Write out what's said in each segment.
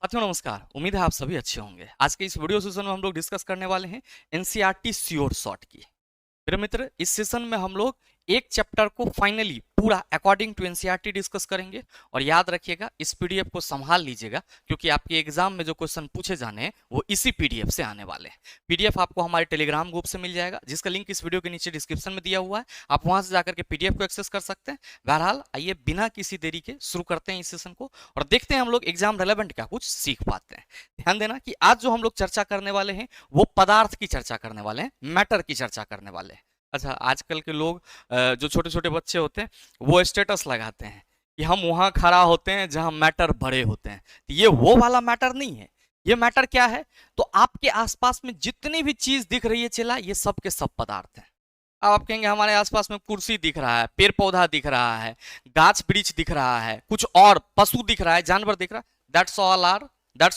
साथियों नमस्कार। उम्मीद है आप सभी अच्छे होंगे। आज के इस वीडियो सेशन में हम लोग डिस्कस करने वाले हैं एनसीईआरटी श्योर शॉर्ट की। मेरे मित्र, इस सेशन में हम लोग एक चैप्टर को फाइनली पूरा अकॉर्डिंग टू एनसीईआरटी डिस्कस करेंगे। और याद रखिएगा, इस पीडीएफ को संभाल लीजिएगा क्योंकि आपके एग्जाम में जो क्वेश्चन पूछे जाने हैं वो इसी पीडीएफ से आने वाले हैं। पीडीएफ आपको हमारे टेलीग्राम ग्रुप से मिल जाएगा, जिसका लिंक इस वीडियो के नीचे डिस्क्रिप्शन में दिया हुआ है। आप वहां से जाकर के पीडीएफ को एक्सेस कर सकते हैं। बहरहाल आइए बिना किसी देरी के शुरू करते हैं इस सेशन को और देखते हैं हम लोग एग्जाम रेलेवेंट क्या कुछ सीख पाते हैं। ध्यान देना कि आज जो हम लोग चर्चा करने वाले हैं वो पदार्थ की चर्चा करने वाले हैं, मैटर की चर्चा करने वाले हैं। अच्छा, आजकल के लोग जो छोटे छोटे बच्चे होते हैं वो स्टेटस लगाते हैं कि हम वहां खड़ा होते हैं जहां मैटर बड़े होते हैं। तो ये वो वाला मैटर नहीं है। ये मैटर क्या है? तो आपके आसपास में जितनी भी चीज दिख रही है चला, ये सब के सब पदार्थ हैं। अब आप कहेंगे हमारे आसपास में कुर्सी दिख रहा है, पेड़ पौधा दिख रहा है, गाछ वृक्ष दिख रहा है, कुछ और पशु दिख रहा है, जानवर दिख रहा है। That's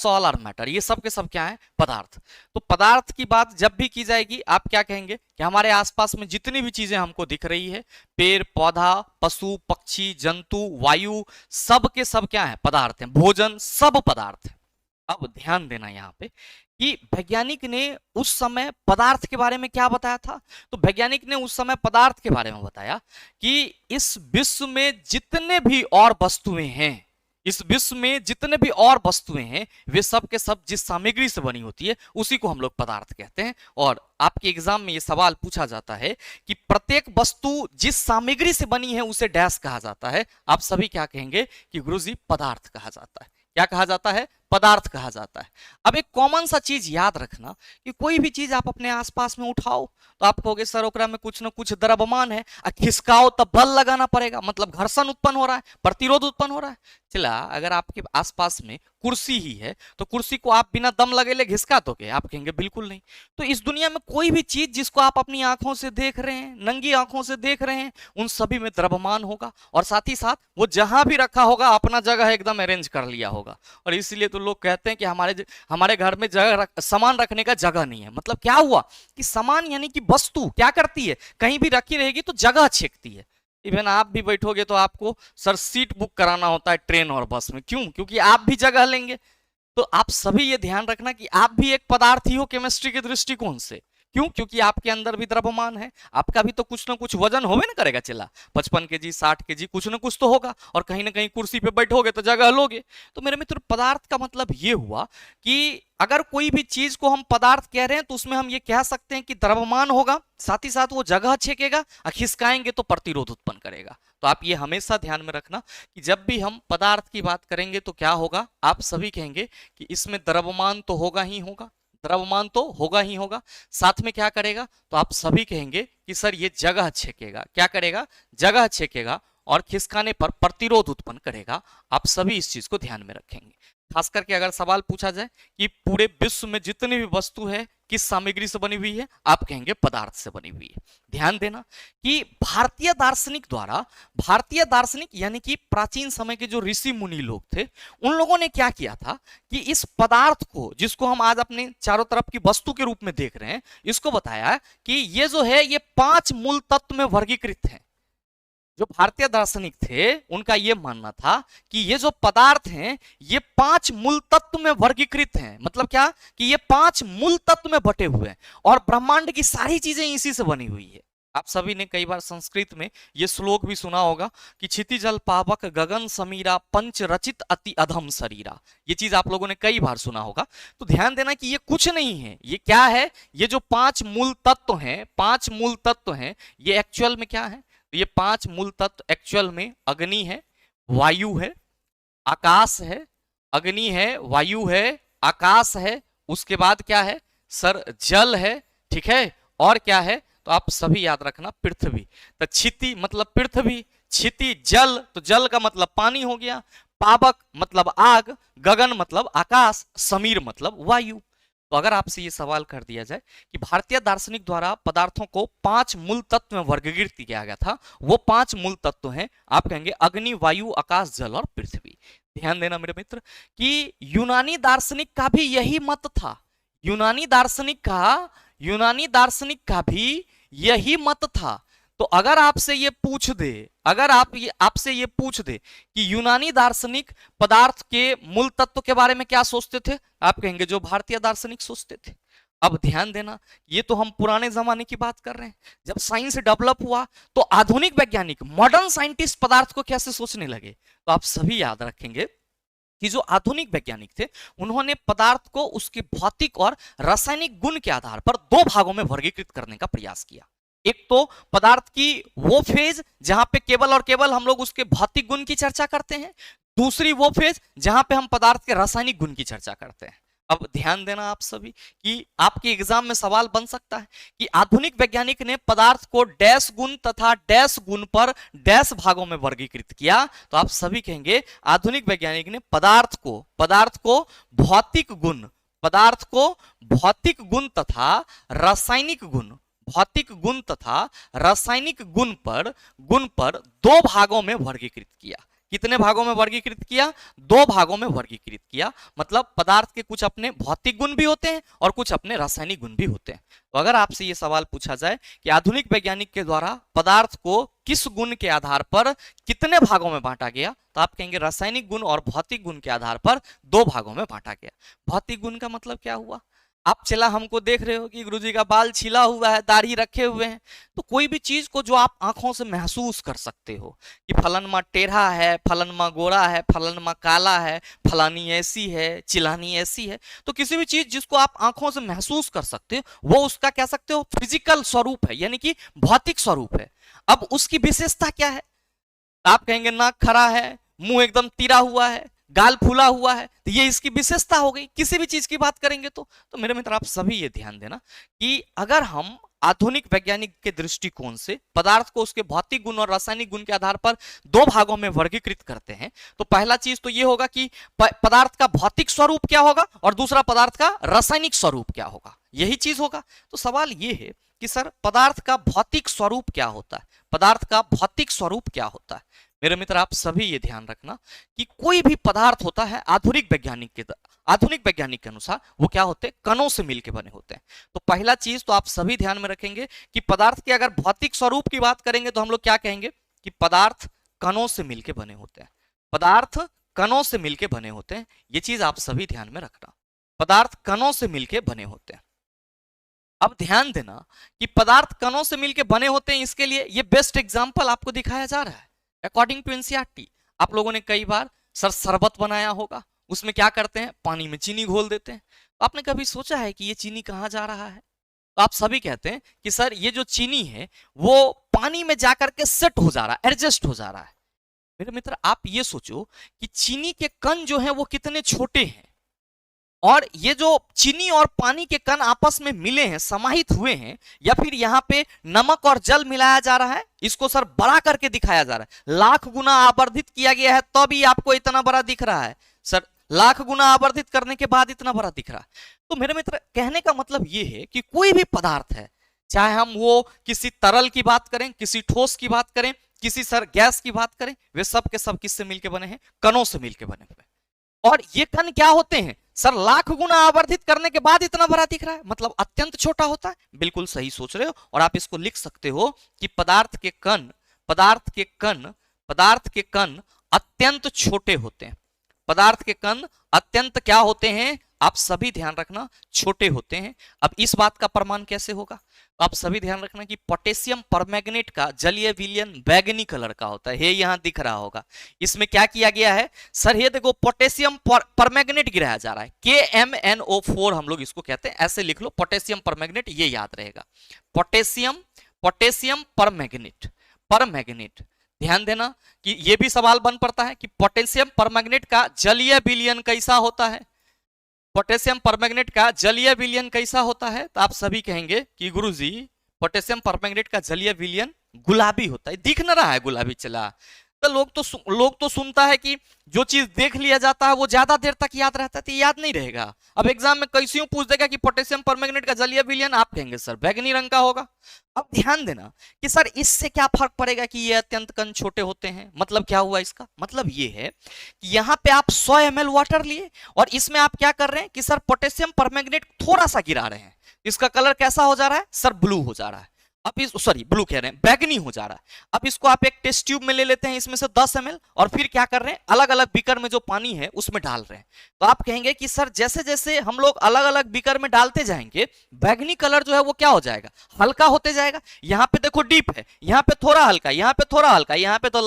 all are matter. ये सब के सब क्या है? पदार्थ। तो पदार्थ की बात जब भी की जाएगी आप क्या कहेंगे कि हमारे आसपास में जितनी भी चीजें हमको दिख रही है, पेड़ पौधा, पशु पक्षी, जंतु, वायु, सब के सब क्या है? पदार्थ हैं। भोजन, सब पदार्थ है। अब ध्यान देना यहाँ पे कि वैज्ञानिक ने उस समय पदार्थ के बारे में क्या बताया था। तो वैज्ञानिक ने उस समय पदार्थ के बारे में बताया कि इस विश्व में जितने भी और वस्तुएं हैं, इस विश्व में जितने भी और वस्तुएं हैं, वे सब के सब जिस सामग्री से बनी होती है उसी को हम लोग पदार्थ कहते हैं। और आपके एग्जाम में यह सवाल पूछा जाता है कि प्रत्येक वस्तु जिस सामग्री से बनी है उसे डैश कहा जाता है। आप सभी क्या कहेंगे कि गुरुजी पदार्थ कहा जाता है। क्या कहा जाता है? पदार्थ कहा जाता है। अब एक कॉमन सा चीज याद रखना कि कोई भी चीज आप अपने आसपास में उठाओ तो आप कहोगे सर ओकरा में कुछ ना कुछ द्रव्यमान है, खिसकाओ तब बल लगाना पड़ेगा, मतलब घर्षण उत्पन्न हो रहा है, प्रतिरोध उत्पन्न हो रहा है। चला, अगर आपके आसपास में कुर्सी ही है तो कुर्सी को आप बिना दम लगेले घिसका दोगे? आप कहेंगे बिल्कुल नहीं। तो इस दुनिया में कोई भी चीज जिसको आप अपनी आंखों से देख रहे हैं, नंगी आंखों से देख रहे हैं, उन सभी में द्रव्यमान होगा और साथ ही साथ वो जहां भी रखा होगा अपना जगह एकदम अरेंज कर लिया होगा। और इसलिए तो लोग कहते हैं कि हमारे घर में सामान रखने का जगह नहीं है। मतलब क्या हुआ कि सामान यानी कि वस्तु क्या करती है, कहीं भी रखी रहेगी तो जगह छेकती है। इवन आप भी बैठोगे तो आपको सर सीट बुक कराना होता है ट्रेन और बस में। क्यों? क्योंकि आप भी जगह लेंगे। तो आप सभी ये ध्यान रखना कि आप भी एक पदार्थ ही हो केमिस्ट्री के दृष्टिकोण से। क्यों? क्योंकि आपके अंदर भी द्रव्यमान है, आपका भी तो कुछ ना कुछ वजन होवे ना करेगा। चला 55 केजी 60 केजी कुछ ना कुछ तो होगा, और कहीं ना कहीं कुर्सी पे बैठोगे तो जगह लोगे। तो मेरे मित्र, पदार्थ का मतलब ये हुआ कि अगर कोई भी चीज को हम पदार्थ कह रहे हैं तो उसमें हम ये कह सकते हैं कि द्रव्यमान होगा, साथ ही साथ वो जगह छेकेगा, खिसकाएंगे तो प्रतिरोध उत्पन्न करेगा। तो आप ये हमेशा ध्यान में रखना कि जब भी हम पदार्थ की बात करेंगे तो क्या होगा, आप सभी कहेंगे कि इसमें द्रव्यमान तो होगा ही होगा, द्रव्यमान तो होगा ही होगा। साथ में क्या करेगा? तो आप सभी कहेंगे कि सर ये जगह छेकेगा। क्या करेगा? जगह छेकेगा और खिसकाने पर प्रतिरोध उत्पन्न करेगा। आप सभी इस चीज को ध्यान में रखेंगे। खास करके अगर सवाल पूछा जाए कि पूरे विश्व में जितनी भी वस्तु है किस सामग्री से बनी हुई है, आप कहेंगे पदार्थ से बनी हुई है। ध्यान देना कि भारतीय दार्शनिक यानी कि प्राचीन समय के जो ऋषि मुनि लोग थे, उन लोगों ने क्या किया था कि इस पदार्थ को, जिसको हम आज अपने चारों तरफ की वस्तु के रूप में देख रहे हैं, इसको बताया कि ये जो है ये 5 मूल तत्व में वर्गीकृत है। जो भारतीय दार्शनिक थे उनका यह मानना था कि ये जो पदार्थ हैं ये 5 मूल तत्व में वर्गीकृत हैं। मतलब क्या कि ये 5 मूल तत्व में बटे हुए हैं और ब्रह्मांड की सारी चीजें इसी से बनी हुई है। आप सभी ने कई बार संस्कृत में ये श्लोक भी सुना होगा कि क्षितिजल पावक गगन समीरा पंच रचित अति अधम शरीरा। ये चीज आप लोगों ने कई बार सुना होगा। तो ध्यान देना कि ये कुछ नहीं है। ये क्या है? ये जो 5 मूल तत्व हैं, 5 मूल तत्व हैं, ये एक्चुअल में क्या है? ये 5 मूल तत्व एक्चुअल में अग्नि है, वायु है, आकाश है, अग्नि है, वायु है, आकाश है, उसके बाद क्या है सर? जल है, ठीक है, और क्या है? तो आप सभी याद रखना पृथ्वी। तो क्षिति मतलब पृथ्वी, क्षिति जल, तो जल का मतलब पानी हो गया, पावक मतलब आग, गगन मतलब आकाश, समीर मतलब वायु। तो अगर आपसे ये सवाल कर दिया जाए कि भारतीय दार्शनिक द्वारा पदार्थों को 5 मूल तत्व में वर्गीकृत किया गया था, वो 5 मूल तत्व हैं, आप कहेंगे अग्नि, वायु, आकाश, जल और पृथ्वी। ध्यान देना मेरे मित्र कि यूनानी दार्शनिक का भी यही मत था। यूनानी दार्शनिक का भी यही मत था। तो अगर आपसे ये पूछ दे अगर आपसे ये पूछ दे कि यूनानी दार्शनिक पदार्थ के मूल तत्व के बारे में क्या सोचते थे, आप कहेंगे जो भारतीय दार्शनिक सोचते थे। अब ध्यान देना, ये तो हम पुराने जमाने की बात कर रहे हैं। जब साइंस डेवलप हुआ तो आधुनिक वैज्ञानिक, मॉडर्न साइंटिस्ट पदार्थ को कैसे सोचने लगे, तो आप सभी याद रखेंगे कि जो आधुनिक वैज्ञानिक थे उन्होंने पदार्थ को उसके भौतिक और रासायनिक गुण के आधार पर दो भागों में वर्गीकृत करने का प्रयास किया। एक तो पदार्थ की वो फेज जहां पे केवल और केवल हम लोग उसके भौतिक गुण की चर्चा करते हैं, दूसरी वो फेज जहां पे हम पदार्थ के रासायनिक गुण की चर्चा करते हैं। अब ध्यान देना आप सभी कि आपके एग्जाम में सवाल बन सकता है कि आधुनिक वैज्ञानिक ने पदार्थ को डैश गुण तथा डैश गुण पर डैश भागों में वर्गीकृत किया, तो आप सभी कहेंगे आधुनिक वैज्ञानिक ने पदार्थ को भौतिक गुण, पदार्थ को भौतिक गुण तथा रासायनिक गुण, भौतिक गुण तथा रासायनिक गुण पर दो भागों में वर्गीकृत किया। कितने भागों में वर्गीकृत किया? दो भागों में वर्गीकृत किया। मतलब पदार्थ के कुछ अपने भौतिक गुण भी होते हैं और कुछ अपने रासायनिक गुण भी होते हैं। तो अगर आपसे यह सवाल पूछा जाए कि आधुनिक वैज्ञानिक के द्वारा पदार्थ को किस गुण के आधार पर कितने भागों में बांटा गया, तो आप कहेंगे रासायनिक गुण और भौतिक गुण के आधार पर दो भागों में बांटा गया। भौतिक गुण का मतलब क्या हुआ? आप चला हमको देख रहे हो कि गुरुजी का बाल छिला हुआ है, दाढ़ी रखे हुए हैं, तो कोई भी चीज को जो आप आंखों से महसूस कर सकते हो कि फलनमा टेढ़ा है, फलनमा गोरा है, फलनमा काला है, फलानी ऐसी है, चिलानी ऐसी है, तो किसी भी चीज जिसको आप आंखों से महसूस कर सकते हो वो उसका कह सकते हो फिजिकल स्वरूप है, यानी कि भौतिक स्वरूप है। अब उसकी विशेषता क्या है? आप कहेंगे नाक खड़ा है, मुंह एकदम तिरा हुआ है, गाल फूला हुआ है, तो ये इसकी विशेषता हो गई किसी भी चीज की बात करेंगे तो मेरे मित्र आप सभी ये ध्यान देना कि अगर हम आधुनिक वैज्ञानिक के दृष्टिकोण से पदार्थ को उसके भौतिक गुण और रासायनिक गुण के आधार पर दो भागों में वर्गीकृत करते हैं, तो पहला चीज तो ये होगा कि पदार्थ का भौतिक स्वरूप क्या होगा और दूसरा पदार्थ का रासायनिक स्वरूप क्या होगा, यही चीज होगा। तो सवाल ये है कि सर पदार्थ का भौतिक स्वरूप क्या होता है, पदार्थ का भौतिक स्वरूप क्या होता है? मेरे मित्र आप सभी ये ध्यान रखना कि कोई भी पदार्थ होता है आधुनिक वैज्ञानिक के अनुसार वो क्या होते हैं? कणों से मिलकर बने होते हैं। तो पहला चीज तो आप सभी ध्यान में रखेंगे कि पदार्थ के अगर भौतिक स्वरूप की बात करेंगे तो हम लोग क्या कहेंगे कि पदार्थ कणों से मिलकर बने होते हैं, पदार्थ कणों से मिलकर बने होते हैं। ये चीज आप सभी ध्यान में रखना, पदार्थ कणों से मिलकर बने होते हैं। अब ध्यान देना कि पदार्थ कणों से मिलकर बने होते हैं, इसके लिए ये बेस्ट एग्जांपल आपको दिखाया जा रहा है अकॉर्डिंग टू एनसीईआरटी। आप लोगों ने कई बार सर शरबत बनाया होगा, उसमें क्या करते हैं? पानी में चीनी घोल देते हैं। तो आपने कभी सोचा है कि ये चीनी कहाँ जा रहा है? तो आप सभी कहते हैं कि सर ये जो चीनी है वो पानी में जाकर के सेट हो जा रहा है, एडजस्ट हो जा रहा है। मेरे मित्र आप ये सोचो कि चीनी के कण जो है वो कितने छोटे हैं, और ये जो चीनी और पानी के कण आपस में मिले हैं, समाहित हुए हैं, या फिर यहाँ पे नमक और जल मिलाया जा रहा है, इसको सर बड़ा करके दिखाया जा रहा है, लाख गुना आवर्धित किया गया है तो भी आपको इतना बड़ा दिख रहा है। सर लाख गुना आवर्धित करने के बाद इतना बड़ा दिख रहा है। तो मेरे मित्र कहने का मतलब ये है कि कोई भी पदार्थ है, चाहे हम वो किसी तरल की बात करें, किसी ठोस की बात करें, किसी सर गैस की बात करें, वे सब के सब किससे मिलकर बने हैं? कणों से मिलकर बने हुए। और ये कण क्या होते हैं? सर लाख गुना आवर्धित करने के बाद इतना बड़ा दिख रहा है, मतलब अत्यंत छोटा होता है। बिल्कुल सही सोच रहे हो, और आप इसको लिख सकते हो कि पदार्थ के कण अत्यंत छोटे होते हैं। पदार्थ के कण अत्यंत क्या होते हैं? आप सभी ध्यान रखना, छोटे होते हैं। अब इस बात का प्रमाण कैसे होगा? तो आप सभी ध्यान रखना कि पोटेशियम परमैंगनेट का जलीय विलयन बैगनी कलर का होता है, यहां दिख रहा होगा। इसमें क्या किया गया है? सर ये देखो पोटेशियम परमैंगनेट गिराया जा रहा है, KMnO4 हम लोग इसको कहते हैं, ऐसे लिख लो पोटेशियम परमैंगनेट, ये याद रहेगा। Potassium permanganate. ध्यान देना कि ये भी सवाल बन पड़ता है कि पोटेशियम परमैंगनेट का जलीय विलयन कैसा होता है? पोटेशियम परमैंगनेट का जलीय विलयन कैसा होता है? तो आप सभी कहेंगे कि गुरुजी पोटेशियम परमैंगनेट का जलीय विलयन गुलाबी होता है। दिख न रहा है गुलाबी चला, तो लोग तो सुनता है कि जो चीज देख लिया जाता है वो ज्यादा देर तक याद रहता है, तो याद नहीं रहेगा। अब एग्जाम में कैसे पूछ देगा कि पोटेशियम परमैंगनेट का जलीय विलयन, आप कहेंगे सर बैगनी रंग का होगा। अब ध्यान देना कि सर इससे क्या फर्क पड़ेगा कि ये अत्यंत कण छोटे होते हैं? मतलब क्या हुआ इसका? मतलब ये है कि यहाँ पे आप 100 ml वाटर लिए और इसमें आप क्या कर रहे हैं कि सर पोटेशियम परमैंगनेट थोड़ा सा गिरा रहे हैं, इसका कलर कैसा हो जा रहा है? सर ब्लू हो जा रहा है। अब इस सॉरी ब्लू कह रहे हैं, बैगनी हो जा रहा है। अब इसको आप एक टेस्ट ट्यूब में ले लेते हैं, इसमें से 10 ml, और फिर क्या कर रहे हैं, अलग अलग बीकर में जो पानी है उसमें डाल रहे हैं। तो आप कहेंगे कि सर जैसे जैसे हम लोग अलग अलग बीकर में डालते जाएंगे, बैगनी कलर जो है वो क्या हो जाएगा, हल्का होते जाएगा। यहाँ पे देखो डीप है, यहाँ पे थोड़ा हल्का, यहाँ पे थोड़ा हल्का, यहाँ पे तो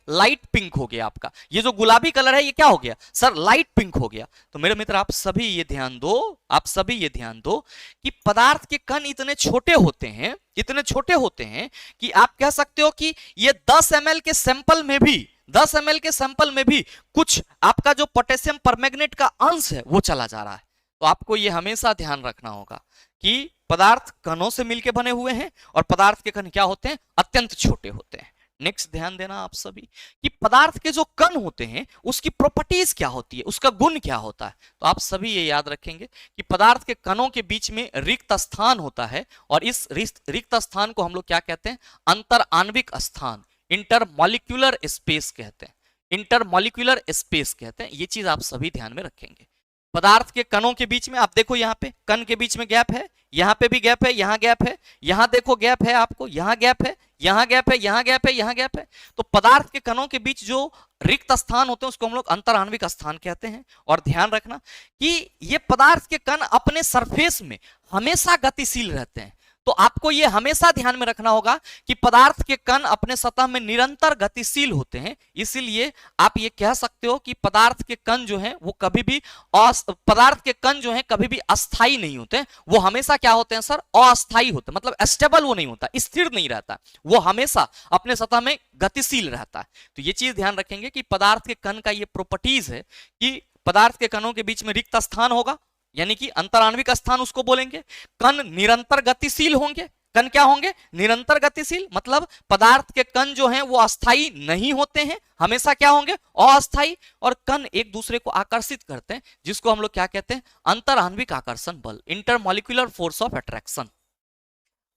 लाइट पिंक हो गया आपका। ये जो गुलाबी कलर है ये क्या हो गया सर, लाइट पिंक हो गया। तो मेरे मित्र आप सभी ये ध्यान दो, आप सभी ये ध्यान दो कि पदार्थ के कण इतने छोटे होते हैं, इतने छोटे होते हैं कि आप कह सकते हो कि ये 10 ml के सैंपल में भी, 10 ml के सैंपल में भी कुछ आपका जो पोटेशियम परमैंगनेट का अंश है वो चला जा रहा है। तो आपको ये हमेशा ध्यान रखना होगा कि पदार्थ कणों से मिलकर बने हुए हैं और पदार्थ के कण क्या होते हैं, अत्यंत छोटे होते हैं। नेक्स्ट ध्यान देना आप सभी कि पदार्थ के जो कण होते हैं उसकी प्रॉपर्टीज क्या होती है, उसका गुण क्या होता है। तो आप सभी ये याद रखेंगे कि पदार्थ के कणों के बीच में रिक्त स्थान होता है और इस रिक्त स्थान को हम लोग क्या कहते हैं, अंतर आणविक स्थान, इंटरमॉलिक्यूलर स्पेस कहते हैं, इंटरमॉलिक्यूलर स्पेस कहते हैं। ये चीज आप सभी ध्यान में रखेंगे। पदार्थ के कणों के बीच में आप देखो, यहाँ पे कण के बीच में गैप है, यहाँ पे भी गैप है, यहाँ गैप है, यहाँ देखो गैप है आपको, यहाँ गैप है, यहाँ गैप है, यहाँ गैप है, यहाँ गैप है। तो पदार्थ के कणों के बीच जो रिक्त स्थान होते हैं उसको हम लोग अंतराण्विक स्थान कहते हैं। और ध्यान रखना कि ये पदार्थ के कण अपने सरफेस में हमेशा गतिशील रहते हैं। तो आपको ये हमेशा ध्यान में रखना होगा कि पदार्थ के कण अपने सतह में निरंतर गतिशील होते हैं। इसीलिए आप ये कह सकते हो कि पदार्थ के कण जो हैं वो कभी भी पदार्थ के कण जो हैं कभी भी अस्थाई नहीं होते, वो हमेशा क्या होते हैं सर, अस्थाई होते हैं। मतलब स्टेबल वो नहीं होता, स्थिर नहीं रहता, वो हमेशा अपने सतह में गतिशील रहता है। तो ये चीज ध्यान रखेंगे कि पदार्थ के कण का ये प्रॉपर्टीज है कि पदार्थ के कणों के बीच में रिक्त स्थान होगा, यानी कि अंतराण्विक स्थान उसको बोलेंगे। कण निरंतर गतिशील होंगे, कण क्या होंगे, निरंतर गतिशील, मतलब पदार्थ के कण जो हैं वो अस्थाई नहीं होते हैं, हमेशा क्या होंगे, अस्थाई। और कण एक दूसरे को आकर्षित करते हैं, जिसको हम लोग क्या कहते हैं, अंतराण्विक आकर्षण बल, इंटरमॉलिक्यूलर फोर्स ऑफ अट्रैक्शन,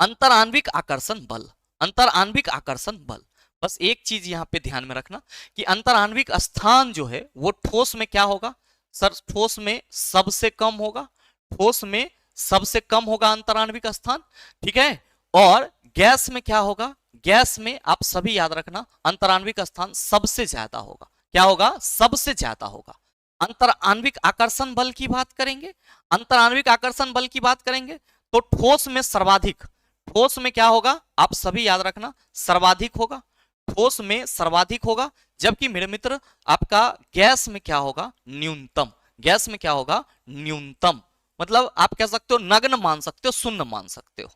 अंतराण्विक आकर्षण बल, अंतराण्विक आकर्षण बल। बस एक चीज यहां पे ध्यान में रखना कि अंतराण्विक स्थान जो है वो ठोस में क्या होगा सर, ठोस में सबसे कम होगा, ठोस में सबसे कम होगा अंतराण्विक स्थान, ठीक है। और गैस में क्या होगा, गैस में आप सभी याद रखना अंतराण्विक स्थान सबसे ज्यादा होगा। क्या होगा, सबसे ज्यादा होगा। अंतराण्विक आकर्षण बल की बात करेंगे, अंतराण्विक आकर्षण बल की बात करेंगे तो ठोस में सर्वाधिक, ठोस में क्या होगा आप सभी याद रखना, सर्वाधिक होगा, ठोस में सर्वाधिक होगा। जबकि मेरे मित्र आपका गैस में क्या होगा, न्यूनतम, गैस में क्या होगा, न्यूनतम। मतलब आप कह सकते हो नग्न मान सकते हो, शून्य मान सकते हो।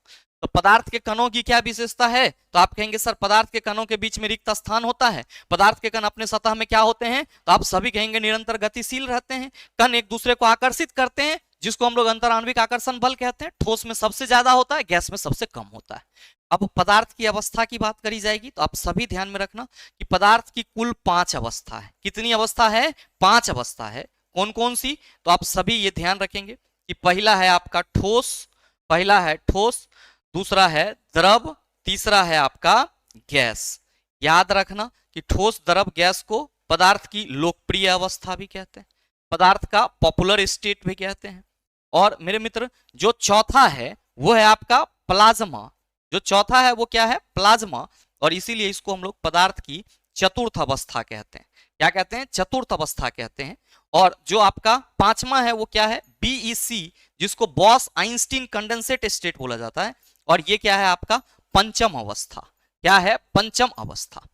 तो पदार्थ के कणों की क्या विशेषता है, तो आप कहेंगे सर पदार्थ के कणों के बीच में रिक्त स्थान होता है, पदार्थ के कण अपने सतह में क्या होते हैं, तो आप सभी कहेंगे निरंतर गतिशील रहते हैं, कण एक दूसरे को आकर्षित करते हैं, जिसको हम लोग अंतराण्विक आकर्षण बल कहते हैं। ठोस में सबसे ज्यादा होता है, गैस में सबसे कम होता है। अब पदार्थ की अवस्था की बात करी जाएगी तो आप सभी ध्यान में रखना कि पदार्थ की कुल 5 अवस्था है। कितनी अवस्था है, 5 अवस्था है। कौन कौन सी, तो आप सभी ये ध्यान रखेंगे कि पहला है आपका ठोस, पहला है ठोस, दूसरा है द्रव, तीसरा है आपका गैस। याद रखना कि ठोस, द्रव, गैस को पदार्थ की लोकप्रिय अवस्था भी कहते हैं, पदार्थ का पॉपुलर स्टेट भी कहते हैं। और मेरे मित्र जो चौथा है वो है आपका प्लाज्मा, जो चौथा है वो क्या है, प्लाज्मा। और इसीलिए इसको हम लोग पदार्थ की चतुर्थ अवस्था कहते हैं। क्या कहते हैं, चतुर्थ अवस्था कहते हैं। और जो आपका पांचवा है वो क्या है, बीईसी, जिसको बॉस आइंस्टीन कंडेंसेट स्टेट बोला जाता है। और ये क्या है आपका पंचम अवस्था। क्या है, पंचम अवस्था।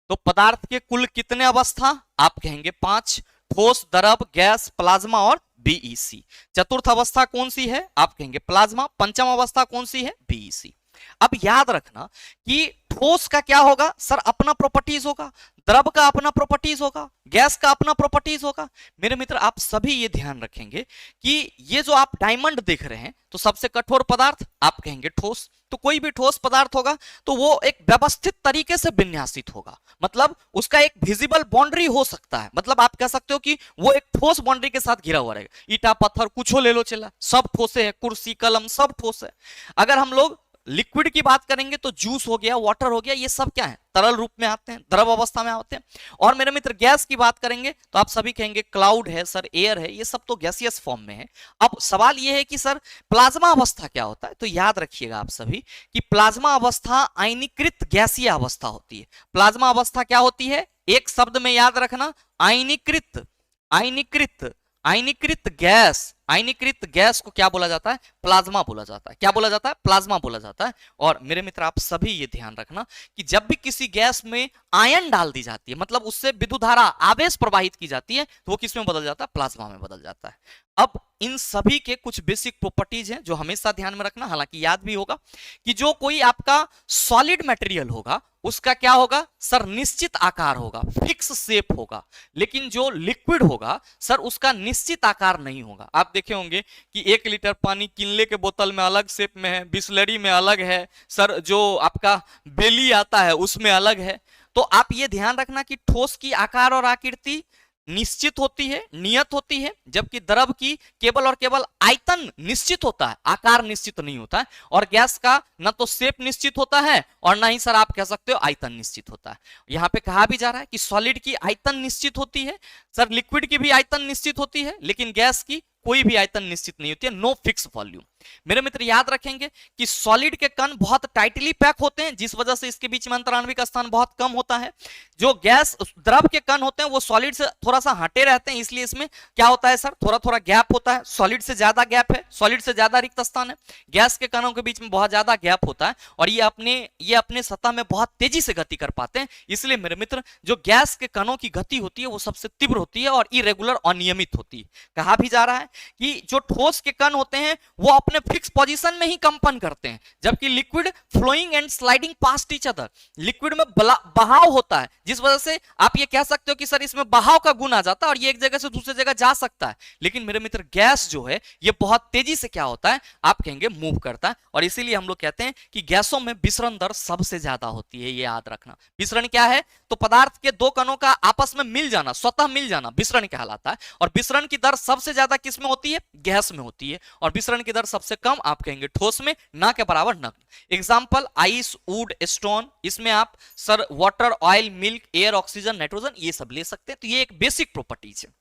तो पदार्थ के कुल कितने अवस्था, आप कहेंगे 5, ठोस, द्रव, गैस, प्लाज्मा और बीईसी। चतुर्थ अवस्था कौन सी है, आप कहेंगे प्लाज्मा। पंचम अवस्था कौन सी है, बीईसी। अब याद रखना कि ठोस का क्या होगा सर, अपना प्रॉपर्टीज होगा, द्रव का अपना प्रॉपर्टीज होगा, गैस का अपना प्रॉपर्टीज होगा। मेरे मित्र आप सभी ये ध्यान रखेंगे कि ये जो आप डायमंड देख रहे हैं तो सबसे कठोर पदार्थ आप कहेंगे ठोस। तो कोई भी ठोस पदार्थ होगा तो वो एक व्यवस्थित तरीके से विन्यासित होगा, मतलब उसका एक विजिबल बाउंड्री हो सकता है। मतलब आप कह सकते हो कि वो एक ठोस बाउंड्री के साथ घिरा हुआ रहेगा। ईटा पत्थर कुछ ले लो चला, सब ठोसे है, कुर्सी कलम सब ठोस है। अगर हम लोग लिक्विड की बात करेंगे तो जूस हो गया, वाटर हो गया, ये सब क्या है, तरल रूप में आते हैं, द्रव अवस्था में आते हैं। और मेरे मित्र गैस की बात करेंगे तो आप सभी कहेंगे क्लाउड है सर, एयर है, ये सब तो गैसियस फॉर्म में है। अब सवाल ये है कि सर प्लाज्मा अवस्था क्या होता है, तो याद रखिएगा आप सभी कि प्लाज्मा अवस्था आयनीकृत गैसीय अवस्था होती है। प्लाज्मा अवस्था क्या होती है, एक शब्द में याद रखना, आयनीकृत, आयनीकृत, आयनीकृत गैस। आयनीकृत गैस को क्या बोला जाता है, प्लाज्मा बोला जाता है। क्या बोला जाता है, प्लाज्मा बोला जाता है। और मेरे मित्र आप सभी ये ध्यान रखना कि जब भी किसी गैस में आयन डाल दी जाती है, मतलब उससे विद्युत धारा आवेश प्रवाहित की जाती है, तो वो किस में बदल जाता है, प्लाज्मा में बदल जाता है। अब इन सभी के कुछ बेसिक प्रॉपर्टीज हैं जो हमेशा ध्यान में रखना, हालांकि याद भी होगा कि जो कोई आपका सॉलिड मटेरियल होगा उसका क्या होगा सर, निश्चित आकार होगा, फिक्स शेप होगा। लेकिन जो लिक्विड होगा सर उसका निश्चित आकार नहीं होगा। आप देखे होंगे कि 1 लीटर पानी किनले के बोतल में अलग शेप में है, बिस्लरी में अलग है सर, जो आपका बेली आता है उसमें अलग है। तो आप ये ध्यान रखना कि ठोस की आकार और आकृति निश्चित होती है, नियत होती है, जबकि द्रव की केवल और केवल आयतन निश्चित होता है, आकार निश्चित नहीं होता है। और गैस का न तो शेप निश्चित होता है और ना ही सर आप कह सकते हो आयतन निश्चित होता है। यहां पे कहा भी जा रहा है कि सॉलिड की आयतन निश्चित होती है सर, लिक्विड की भी आयतन निश्चित होती है, लेकिन गैस की कोई भी आयतन निश्चित नहीं होती है, नो फिक्स वॉल्यूम। मेरे मित्र याद रखेंगे कि सॉलिड के कण बहुत टाइटली पैक होते हैं, जिस वजह से इसके बीच में अंतराण्विक स्थान बहुत कम होता है। जो गैस द्रव के कण होते हैं वो सॉलिड से थोड़ा सा हटे रहते हैं, इसलिए इसमें क्या होता है सर, थोड़ा थोड़ा गैप होता है। सॉलिड से ज्यादा गैप है, सॉलिड से ज्यादा रिक्त स्थान है, गैस के कणों के बीच में बहुत ज्यादा गैप होता है और ये अपने सतह में बहुत तेजी से गति कर पाते हैं। इसलिए मेरे मित्र जो गैस के कणों की गति होती है वो सबसे तीव्र होती है और इरेगुलर, अनियमित होती है। कहा भी जा रहा है कि जो ठोस के कण होते हैं वो अपने फिक्स पोजीशन में ही कंपन करते हैं, जबकि liquid flowing and sliding past each other, liquid में बहाव होता है, जिस वजह से आप ये कह सकते हो कि सर इसमें बहाव का गुण आ जाता है और ये एक जगह से दूसरी जगह जा सकता है। लेकिन मेरे मित्र गैस जो है ये बहुत तेजी से क्या होता है, आप कहेंगे मूव करता है। और इसीलिए हम लोग कहते हैं कि गैसों में विसरण दर सबसे ज्यादा होती है, ये याद रखना। विसरण क्या है, तो पदार्थ के दो कणों का आपस में मिल जाना, स्वतः मिल जाना विसरण कहलाता है। और विसरण की दर सबसे ज्यादा किस में होती है, गैस में होती है। और विसरण की दर सबसे कम आप कहेंगे ठोस में, ना के बराबर नग्न। एग्जांपल आइस, वुड, स्टोन, इसमें आप sir water, oil, milk, air, oxygen, nitrogen ये सब ले सकते हैं। तो ये एक बेसिक प्रॉपर्टीज है।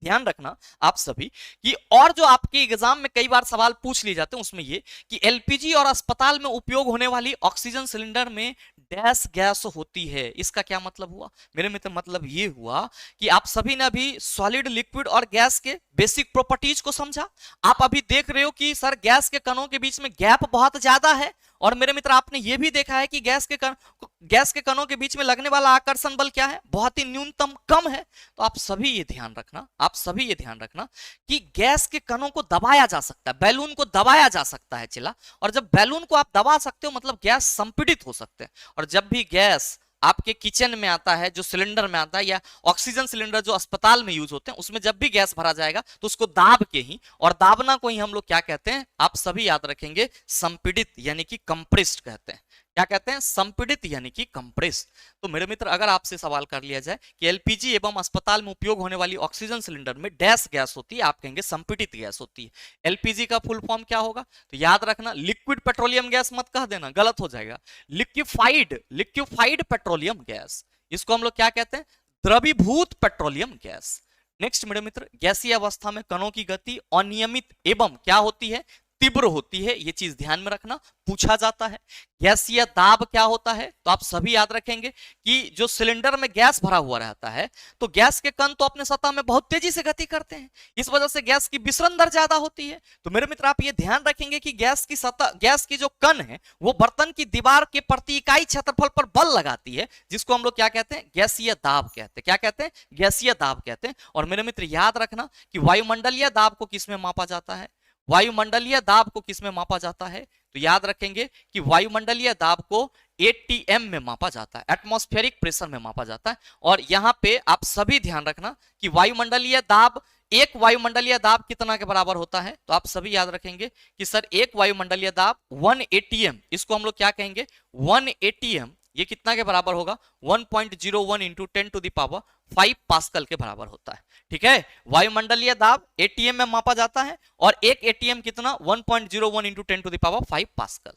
ध्यान रखना आप सभी कि और जो आपके एग्जाम में कई बार सवाल पूछ लिए जाते हैं उसमें ये कि एलपीजी और अस्पताल में उपयोग होने वाली ऑक्सीजन सिलेंडर में डैश गैस होती है, इसका क्या मतलब हुआ मेरे मित्र, मतलब ये हुआ कि आप सभी ने अभी सॉलिड, लिक्विड और गैस के बेसिक प्रॉपर्टीज को समझा। आप अभी देख रहे हो कि सर गैस के कणों के बीच में गैप बहुत ज्यादा है और मेरे मित्र आपने ये भी देखा है कि गैस के कणों के बीच में लगने वाला आकर्षण बल क्या है, बहुत ही न्यूनतम, कम है। तो आप सभी ये ध्यान रखना, आप सभी ये ध्यान रखना कि गैस के कणों को दबाया जा सकता है, बैलून को दबाया जा सकता है चिल्ला। और जब बैलून को आप दबा सकते हो मतलब गैस संपीड़ित हो सकते हैं। और जब भी गैस आपके किचन में आता है, जो सिलेंडर में आता है, या ऑक्सीजन सिलेंडर जो अस्पताल में यूज होते हैं, उसमें जब भी गैस भरा जाएगा तो उसको दाब के ही, और दाबना को ही हम लोग क्या कहते हैं, आप सभी याद रखेंगे, संपीड़ित यानी कि कंप्रेस्ड कहते हैं। क्या कहते हैं, संपीड़ित यानी कि कंप्रेस्ड। तो मेरे मित्र अगर आपसे सवाल कर लिया जाए कि एलपीजी एवं अस्पताल में उपयोग होने वाली ऑक्सीजन सिलेंडर में डैश गैस होती है, आप कहेंगे संपीड़ित गैस होती है। एलपीजी का फुल फॉर्म क्या होगा, तो याद रखना लिक्विड पेट्रोलियम गैस मत कह देना, गलत हो जाएगा। लिक्विफाइड पेट्रोलियम गैस, इसको हम लोग क्या कहते हैं, द्रवीभूत पेट्रोलियम गैस। नेक्स्ट मेरे मित्र, गैसीय अवस्था में कणों की गति अनियमित एवं क्या होती है, तीव्र होती है, ये चीज ध्यान में रखना, पूछा जाता है। गैसीय दाब क्या होता है, तो आप सभी याद रखेंगे कि जो सिलेंडर में गैस भरा हुआ रहता है तो गैस के कण तो अपने सतह में बहुत तेजी से गति करते हैं, इस वजह से गैस की विसरण दर ज्यादा होती है। तो मेरे मित्र आप ये ध्यान रखेंगे कि गैस की जो कण है वो बर्तन की दीवार के प्रति इकाई क्षेत्रफल पर बल लगाती है, जिसको हम लोग क्या कहते हैं, गैसीय दाब कहते हैं। क्या कहते हैं, गैसीय दाब कहते हैं। और मेरे मित्र याद रखना कि वायुमंडलीय दाब को किसमें मापा जाता है, वायुमंडलीय दाब को किसमें मापा जाता है, तो याद रखेंगे कि वायुमंडलीय दाब को एटीएम में मापा जाता है, एटमॉस्फेरिक प्रेशर में मापा जाता है। और यहां पे आप सभी ध्यान रखना कि वायुमंडलीय दाब, एक वायुमंडलीय दाब कितना के बराबर होता है, तो आप सभी याद रखेंगे कि सर एक वायुमंडलीय दाब 1 एटीएम, इसको हम लोग क्या कहेंगे, 1 एटीएम, ये कितना के बराबर होगा, 1.01 इंटू 10⁵ पास्कल के बराबर होता है। ठीक है, वायुमंडलीय दाब एटीएम में मापा जाता है और एक एटीएम कितना, 1.01 इंटू 10⁵ पास्कल।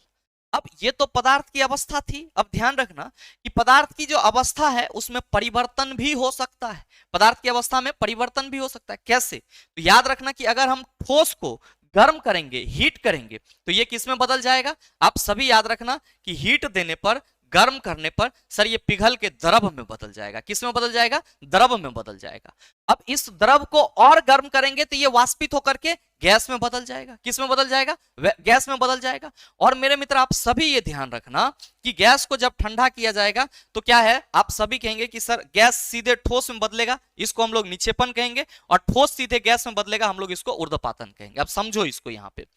अब ये तो पदार्थ की अवस्था थी। अब ध्यान रखना कि पदार्थ की जो अवस्था है उसमें परिवर्तन भी हो सकता है। पदार्थ की अवस्था में परिवर्तन भी हो सकता है। कैसे? तो याद रखना कि अगर हम ठोस को गर्म करेंगे, हीट करेंगे, तो ये किस में बदल जाएगा? आप सभी याद रखना कि हीट देने पर, गर्म करने पर सर ये पिघल के द्रव में बदल जाएगा। किस में बदल जाएगा? द्रव में बदल जाएगा। अब इस द्रव को और गर्म करेंगे तो ये वाष्पित होकर के गैस में बदल जाएगा। किस में बदल जाएगा? गैस में बदल जाएगा। और मेरे मित्र आप सभी ये ध्यान रखना कि गैस को जब ठंडा किया जाएगा तो क्या है, आप सभी कहेंगे कि सर गैस सीधे ठोस में बदलेगा, इसको हम लोग निक्षेपण कहेंगे, और ठोस सीधे गैस में बदलेगा, हम लोग इसको ऊर्ध्वपातन कहेंगे। अब समझो इसको यहाँ पे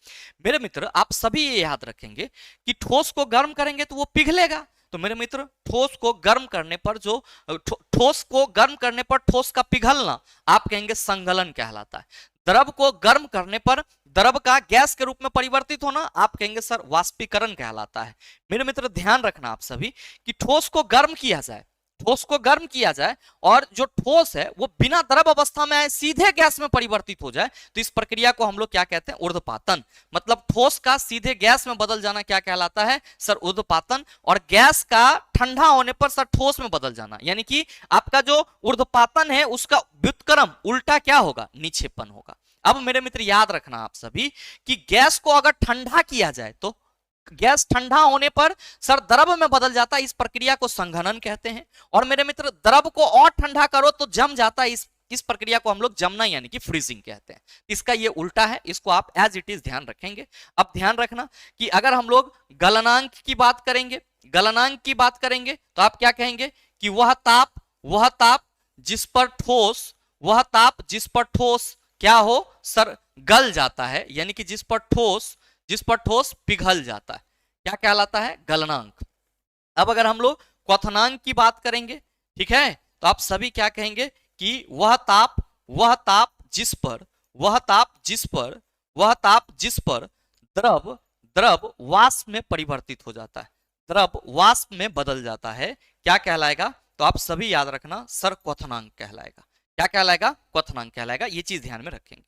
मेरे मित्र, आप सभी ये याद रखेंगे कि ठोस को गर्म करेंगे तो वो पिघलेगा। तो मेरे मित्र ठोस को गर्म करने पर जो ठोस को गर्म करने पर ठोस का पिघलना आप कहेंगे संगलन कहलाता है। द्रव को गर्म करने पर द्रव का गैस के रूप में परिवर्तित होना आप कहेंगे सर वाष्पीकरण कहलाता है। मेरे मित्र ध्यान रखना आप सभी कि ठोस को गर्म किया जाए, ठोस को गर्म किया जाए और जो ठोस है वो बिना द्रव अवस्था में आए सीधे गैस में परिवर्तित हो जाए, तो इस प्रक्रिया को हम लोग क्या कहते हैं? ऊर्ध्वपातन। मतलब ठोस का सीधे गैस में बदल जाना क्या कहलाता है? सर ऊर्ध्वपातन। और गैस का ठंडा होने पर सर ठोस में बदल जाना, यानी कि आपका जो ऊर्ध्वपातन है उसका व्युत्क्रम उल्टा क्या होगा? निक्षेपण होगा। अब मेरे मित्र याद रखना आप सभी कि गैस को अगर ठंडा किया जाए तो गैस ठंडा होने पर सर द्रव में बदल जाता है, इस प्रक्रिया को संघनन कहते हैं। और मेरे मित्र द्रव को और ठंडा करो तो जम जाता है, इस प्रक्रिया को हम लोग जमना यानी कि फ्रीजिंग कहते हैं। इसका ये उल्टा है, इसको आप एज इट इज ध्यान रखेंगे। अब ध्यान रखना कि अगर हम लोग गलनांक की बात करेंगे, गलनांक की बात करेंगे तो आप क्या कहेंगे कि वह ताप जिस पर ठोस, वह ताप जिस पर ठोस क्या हो सर? गल जाता है, यानी कि जिस पर ठोस पिघल जाता है, क्या कहलाता है? गलनांक। अब अगर हम लोग क्वथनांक की बात करेंगे, ठीक है, तो आप सभी क्या कहेंगे कि वह ताप जिस पर द्रव वाष्प में परिवर्तित हो जाता है, द्रव वाष्प में बदल जाता है, क्या कहलाएगा? तो आप सभी याद रखना सर क्वथनांक कहलाएगा। क्या कहलाएगा? क्वथनांक कहलाएगा। ये चीज ध्यान में रखेंगे।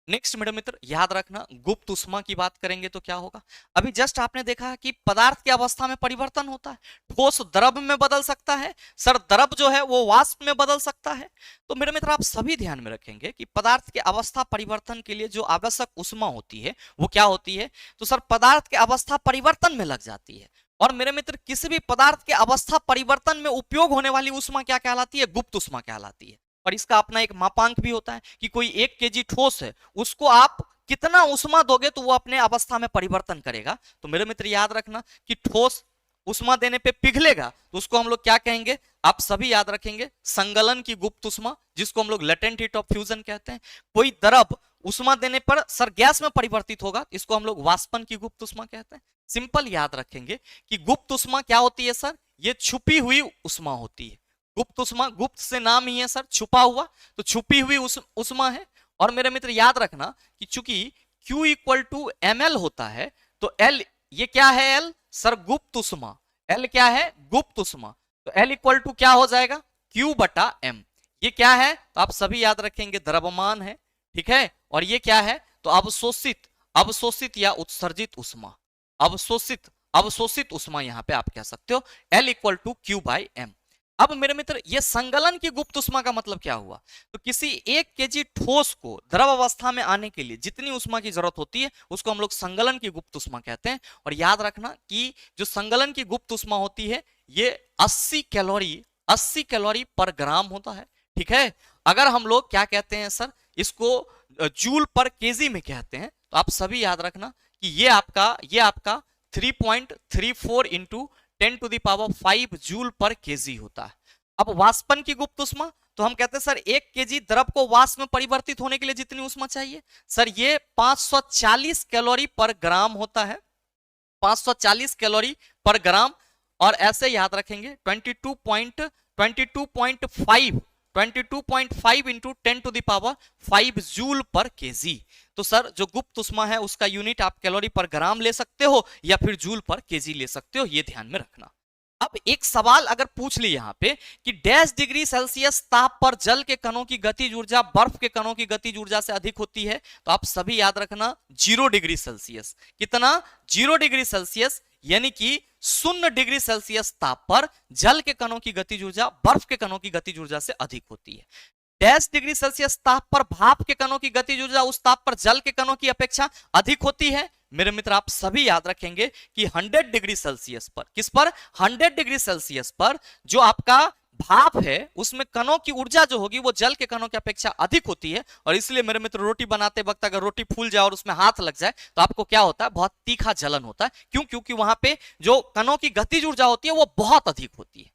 नेक्स्ट मेरे मित्र याद रखना गुप्त उष्मा की बात करेंगे तो क्या होगा? अभी जस्ट आपने देखा कि पदार्थ की अवस्था में परिवर्तन होता है, ठोस द्रव में बदल सकता है, सर द्रव जो है वो वाष्प में बदल सकता है। तो मेरे मित्र आप सभी ध्यान में रखेंगे कि पदार्थ के अवस्था परिवर्तन के लिए जो आवश्यक उष्मा होती है वो क्या होती है? तो सर पदार्थ के अवस्था परिवर्तन में लग जाती है। और मेरे मित्र किसी भी पदार्थ के अवस्था परिवर्तन में उपयोग होने वाली उष्मा क्या कहलाती है? गुप्त उष्मा कहलाती है। और इसका अपना एक मापांक भी होता है कि कोई 1 केजी ठोस है, उसको आप कितना उष्मा दोगे तो वो अपने अवस्था में परिवर्तन करेगा। तो मेरे मित्र याद रखना कि ठोस उष्मा देने पे पिघलेगा तो उसको हम लोग क्या कहेंगे? आप सभी याद रखेंगे संगलन की गुप्त उष्मा, जिसको हम लोग लेटेंट हीट ऑफ फ्यूजन कहते हैं। कोई द्रव उष्मा देने पर सर गैस में परिवर्तित होगा, इसको हम लोग वाष्पन की गुप्त उष्मा कहते हैं। सिंपल याद रखेंगे कि गुप्त उष्मा क्या होती है सर? ये छुपी हुई उष्मा होती है। गुप्त उष्मा, गुप्त से नाम ही है सर छुपा हुआ, तो छुपी हुई उष्मा है। और मेरे मित्र याद रखना कि चूंकि Q इक्वल टू ml होता है तो L ये क्या है? L सर गुप्त उष्मा, L क्या है? गुप्त उष्मा। तो L इक्वल टू क्या हो जाएगा? Q बटा M। ये क्या है? तो आप सभी याद रखेंगे द्रव्यमान है, ठीक है। और ये क्या है? तो अवशोषित या उत्सर्जित उष्मा, अवशोषित उष्मा यहां पे आप कह सकते हो L equal to Q by M। अब मेरे मित्र ये संगलन की गुप्त उष्मा का मतलब क्या हुआ? तो किसी 1 केजी ठोस को द्रव अवस्था में आने के लिए जितनी उष्मा की जरूरत होती है उसको हम लोग संगलन की गुप्त उष्मा कहते हैं। और याद रखना कि जो संगलन की गुप्त उष्मा होती है ये 80 कैलोरी पर ग्राम होता है, ठीक है। अगर हम लोग क्या कहते हैं सर, इसको जूल पर केजी में कहते हैं, तो आप सभी याद रखना कि ये आपका 3.34 into 10 to the power 5 joule पर केजी होता है। अब वाष्पन की गुप्त उष्मा तो हम कहते हैं सर 1 केजी द्रव को वाष्प में परिवर्तित होने के लिए जितनी उष्मा चाहिए सर ये 540 कैलोरी पर ग्राम होता है, 540 कैलोरी पर ग्राम। और ऐसे याद रखेंगे 22.5 into 10 to the power 5 joule पर केजी। तो सर जो गुप्त उष्मा है उसका यूनिट आप कैलोरी पर ग्राम ले सकते हो या फिर जूल पर केजी ले सकते हो, ये ध्यान में रखना। अब एक सवाल अगर पूछ ली यहां पे कि डैश डिग्री सेल्सियस ताप पर जल के कणों की गतिज ऊर्जा बर्फ के कणों की गतिज ऊर्जा से अधिक होती है, तो आप सभी याद रखना 0 डिग्री सेल्सियस। कितना? 0 डिग्री सेल्सियस, यानी कि 0 डिग्री सेल्सियस ताप पर जल के कणों की गतिज ऊर्जा बर्फ के कणों की गतिज ऊर्जा से अधिक होती है। 10 डिग्री सेल्सियस ताप पर भाप के कणों की गतिज ऊर्जा उस ताप पर जल के कणों की अपेक्षा अधिक होती है। मेरे मित्र आप सभी याद रखेंगे कि 100 डिग्री सेल्सियस पर, किस पर, 100 डिग्री सेल्सियस पर जो आपका भाप है उसमें कणों की ऊर्जा जो होगी वो जल के कणों की अपेक्षा अधिक होती है। और इसलिए मेरे मित्र रोटी बनाते वक्त अगर रोटी फूल जाए और उसमें हाथ लग जाए तो आपको क्या होता है, बहुत तीखा जलन होता है। क्यों? क्योंकि वहां पे जो कणों की गतिज ऊर्जा होती है वो बहुत अधिक होती है।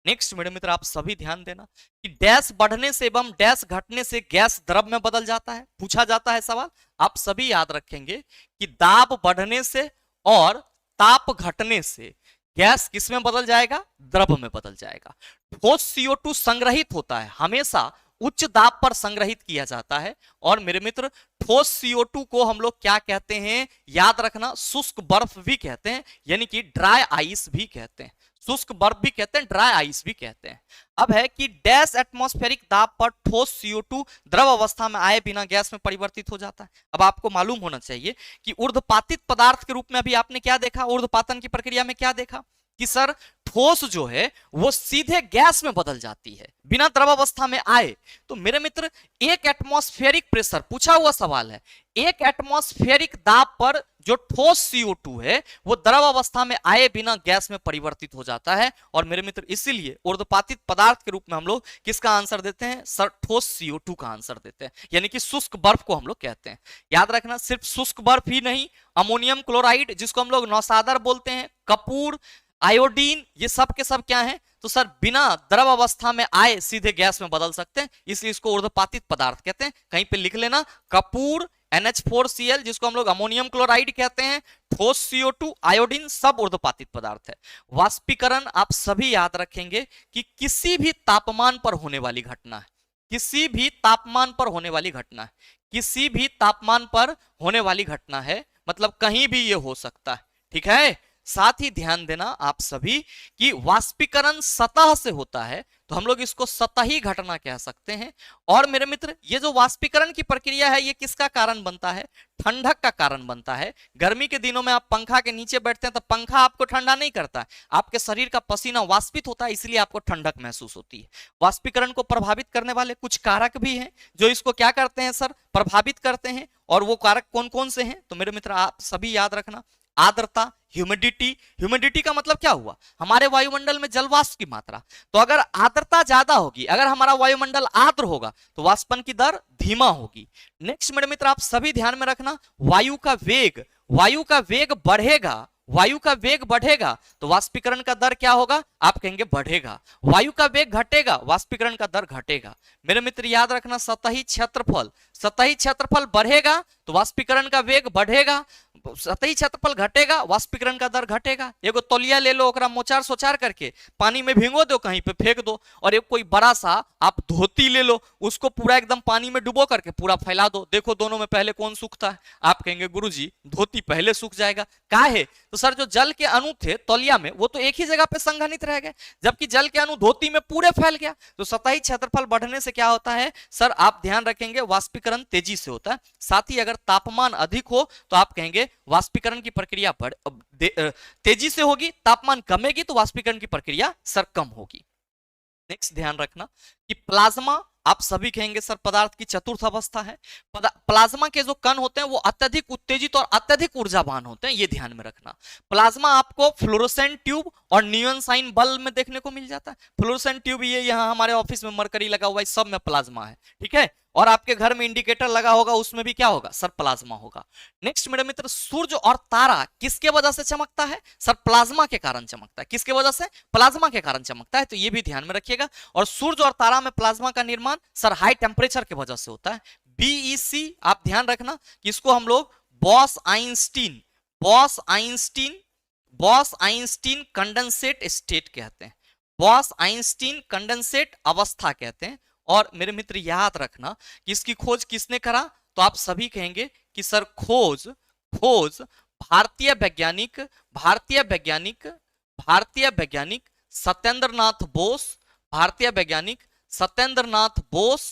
नेक्स्ट मेरे मित्र आप सभी ध्यान देना कि डैश बढ़ने से एवं डैश घटने से गैस द्रव में बदल जाता है। पूछा जाता है सवाल, आप सभी याद रखेंगे कि दाब बढ़ने से और ताप घटने से गैस किस में बदल जाएगा, द्रव में बदल जाएगा। ठोस CO2 संग्रहित होता है, हमेशा उच्च दाब पर संग्रहित किया जाता है। और मेरे मित्र ठोस CO2 को हम लोग क्या कहते हैं, याद रखना, शुष्क बर्फ भी कहते हैं, यानी कि ड्राई आइस भी कहते हैं। शुष्क बर्फ भी कहते हैं, ड्राई आइस भी कहते हैं। अब है कि डैश एटमॉस्फेरिक दाब पर ठोस CO2 द्रव अवस्था में आए बिना गैस में परिवर्तित हो जाता है। अब आपको मालूम होना चाहिए कि ऊर्ध्वपातित पदार्थ के रूप में अभी आपने क्या देखा, ऊर्ध्वपातन की प्रक्रिया में क्या देखा कि सर ठोस जो है वो सीधे गैस में बदल जाती है बिना द्रव अवस्था में आए। तो मेरे मित्र एक एटमॉस्फेरिक प्रेशर, पूछा हुआ सवाल है, एक एटमॉस्फेरिक दाब पर जो ठोस CO2 है वो द्रव अवस्था में आए बिना गैस में परिवर्तित हो जाता है। और मेरे मित्र इसीलिए ऊर्ध्वपातित पदार्थ के रूप में हम लोग किसका आंसर देते हैं, सर ठोस CO2 का आंसर देते हैं, यानी कि शुष्क बर्फ को हम लोग कहते हैं। याद रखना, सिर्फ शुष्क बर्फ ही नहीं, अमोनियम क्लोराइड जिसको हम लोग नौसादर बोलते हैं, कपूर, आयोडीन, ये सब के सब क्या है, तो सर बिना द्रव अवस्था में आए सीधे गैस में बदल सकते हैं, इसलिए इसको ऊर्ध्वपातित पदार्थ कहते हैं। कहीं पे लिख लेना, कपूर, NH4Cl जिसको हम लोग अमोनियम क्लोराइड कहते हैं, ठोस CO2, आयोडीन, सब ऊर्ध्वपातित पदार्थ है। वाष्पीकरण आप सभी याद रखेंगे कि किसी भी तापमान पर होने वाली घटना है, किसी भी तापमान पर होने वाली घटना है, किसी भी तापमान पर होने वाली घटना है, मतलब कहीं भी ये हो सकता है, ठीक है। साथ ही ध्यान देना आप सभी कि वाष्पीकरण सतह से होता है तो हम लोग इसको सतही घटना कह सकते हैं। और मेरे मित्र ये जो वाष्पीकरण की प्रक्रिया है ये किसका कारण बनता है, ठंडक का कारण बनता है। गर्मी के दिनों में आप पंखा के नीचे बैठते हैं तो पंखा आपको ठंडा नहीं करता है, आपके शरीर का पसीना वाष्पित होता है, इसलिए आपको ठंडक महसूस होती है। वाष्पीकरण को प्रभावित करने वाले कुछ कारक भी हैं जो इसको क्या करते हैं सर, प्रभावित करते हैं। और वो कारक कौन कौन से हैं, तो मेरे मित्र आप सभी याद रखना, आर्द्रता, ह्यूमिडिटी। ह्यूमिडिटी का मतलब क्या हुआ, हमारे वायुमंडल में जलवाष्प की मात्रा। तो अगर आर्द्रता ज्यादा होगी, अगर हमारा वायुमंडल आर्द्र होगा तो वाष्पन की दर धीमा होगी। नेक्स्ट मेरे मित्र आप सभी ध्यान में रखना, वायु का वेग, वायु का वेग बढ़ेगा, वायु का वेग बढ़ेगा तो वाष्पीकरण का दर क्या होगा, आप कहेंगे बढ़ेगा। वायु का वेग घटेगा, वाष्पीकरण का दर घटेगा। मेरे मित्र याद रखना, सतही क्षेत्रफल, सतही क्षेत्रफल बढ़ेगा तो वाष्पीकरण का वेग बढ़ेगा, सतही क्षेत्रफल घटेगा, वाष्पीकरण का दर घटेगा। एगो तौलिया ले लो, ओकरा मोचार सोचार करके पानी में भिगो दो, कहीं पे फेंक दो। और एक कोई बड़ा सा आप धोती ले लो, उसको पूरा एकदम पानी में डुबो करके पूरा फैला दो, देखो दोनों में पहले कौन सूखता है। आप कहेंगे गुरुजी धोती पहले सूख जाएगा, काहे, तो सर जो जल के अणु थे तौलिया में वो तो एक ही जगह पे संघनित रह गए, जबकि जल के अणु धोती में पूरे फैल गया। तो सतही क्षेत्रफल बढ़ने से क्या होता है सर, आप ध्यान रखेंगे वाष्पीकरण तेजी से होता है। साथ ही अगर तापमान अधिक हो तो आप कहेंगे वाष्पीकरण की प्रक्रिया तेजी से होगी, तापमान कमेगी तो वाष्पीकरण की प्रक्रिया सर कम होगी। नेक्स्ट ध्यान रखना कि प्लाज्मा, आप सभी कहेंगे सर पदार्थ की चतुर्थ अवस्था है। प्लाज्मा के जो कण होते हैं वो अत्यधिक उत्तेजित और अत्यधिक ऊर्जावान होते हैं, ये ध्यान में रखना। प्लाज्मा आपको फ्लोरोसेंट ट्यूब और नियॉन साइन बल्ब में देखने को मिल जाता है। फ्लोरोसेंट ट्यूब ये यहाँ हमारे ऑफिस में मरकरी लगा हुआ है, सब में प्लाज्मा है, ठीक है। और आपके घर में इंडिकेटर लगा होगा, उसमें भी क्या होगा सर, प्लाज्मा होगा। नेक्स्ट मेरे मित्र, सूर्य और तारा किसके वजह से चमकता है सर, प्लाज्मा के कारण चमकता है। किसके वजह से, प्लाज्मा के कारण चमकता है, तो ये भी ध्यान में रखिएगा। और सूर्य और तारा में प्लाज्मा का निर्माण सर हाई टेम्परेचर की वजह से होता है। BEC आप ध्यान रखना कि इसको हम लोग boss Einstein, boss Einstein, boss Einstein condensate state कहते हैं, बॉस आइंस्टीन कंडेंसेट अवस्था कहते हैं। और मेरे मित्र याद रखना कि इसकी खोज किसने करा, तो आप सभी कहेंगे कि सर खोज भारतीय वैज्ञानिक, भारतीय वैज्ञानिक, भारतीय वैज्ञानिक सत्येंद्रनाथ बोस, भारतीय वैज्ञानिक सत्येंद्रनाथ बोस,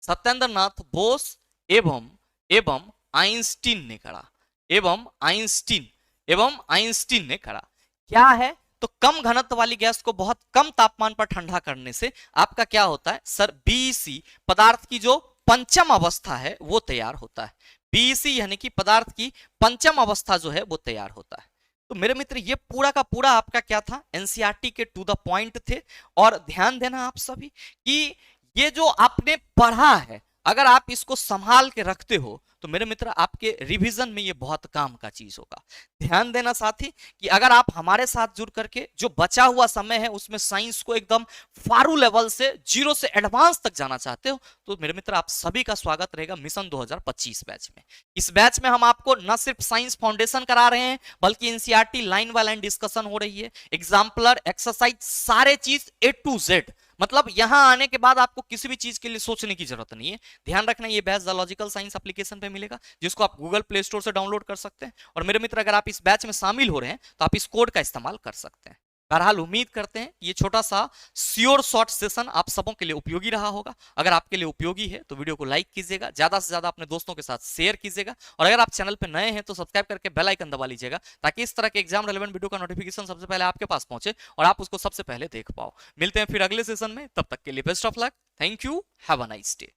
सत्येंद्रनाथ बोस एवं आइंस्टीन ने करा, एवं आइंस्टीन। एवं आइंस्टीन ने करा। क्या है? तो कम घनत्व वाली गैस को बहुत कम तापमान पर ठंडा करने से आपका क्या होता है सर, बीईसी पदार्थ की जो पंचम अवस्था है वो तैयार होता है। बीईसी यानी कि पदार्थ की पंचम अवस्था जो है वो तैयार होता है। तो मेरे मित्र ये पूरा का पूरा आपका क्या था, एनसीईआरटी के टू द पॉइंट थे। और ध्यान देना आप सभी कि ये जो आपने पढ़ा है अगर आप इसको संभाल के रखते हो तो मेरे मित्र आपके रिवीजन में ये बहुत काम का चीज होगा। ध्यान देना साथी कि अगर आप हमारे साथ जुड़ करके जो बचा हुआ समय है उसमें साइंस को एकदम फारू लेवल से जीरो से एडवांस तक जाना चाहते हो तो मेरे मित्र आप सभी का स्वागत रहेगा मिशन 2025 बैच में। इस बैच में हम आपको न सिर्फ साइंस फाउंडेशन करा रहे हैं बल्कि NCERT line by line discussion हो रही है, एग्जाम्पलर एक्सरसाइज सारे चीज A to Z। मतलब यहां आने के बाद आपको किसी भी चीज के लिए सोचने की जरूरत नहीं है। ध्यान रखना ये batch the logical science application पे मिलेगा जिसको आप गूगल प्ले स्टोर से डाउनलोड कर सकते हैं। और मेरे मित्र अगर आप इस बैच में शामिल हो रहे हैं तो आप इस कोड का इस्तेमाल कर सकते हैं। बहरहाल उम्मीद करते हैं ये छोटा सा श्योर शॉर्ट सेशन आप सबों के लिए उपयोगी रहा होगा। अगर आपके लिए उपयोगी है तो वीडियो को लाइक कीजिएगा, ज्यादा से ज्यादा अपने दोस्तों के साथ शेयर कीजिएगा और अगर आप चैनल पर नए हैं तो सब्सक्राइब करके बेल आइकन दबा लीजिएगा ताकि इस तरह के एग्जाम रेलेवेंट वीडियो का नोटिफिकेशन सबसे पहले आपके पास पहुंचे और आप उसको सबसे पहले देख पाओ। मिलते हैं फिर अगले सेशन में, तब तक के लिए best of luck. Thank you, have a nice day.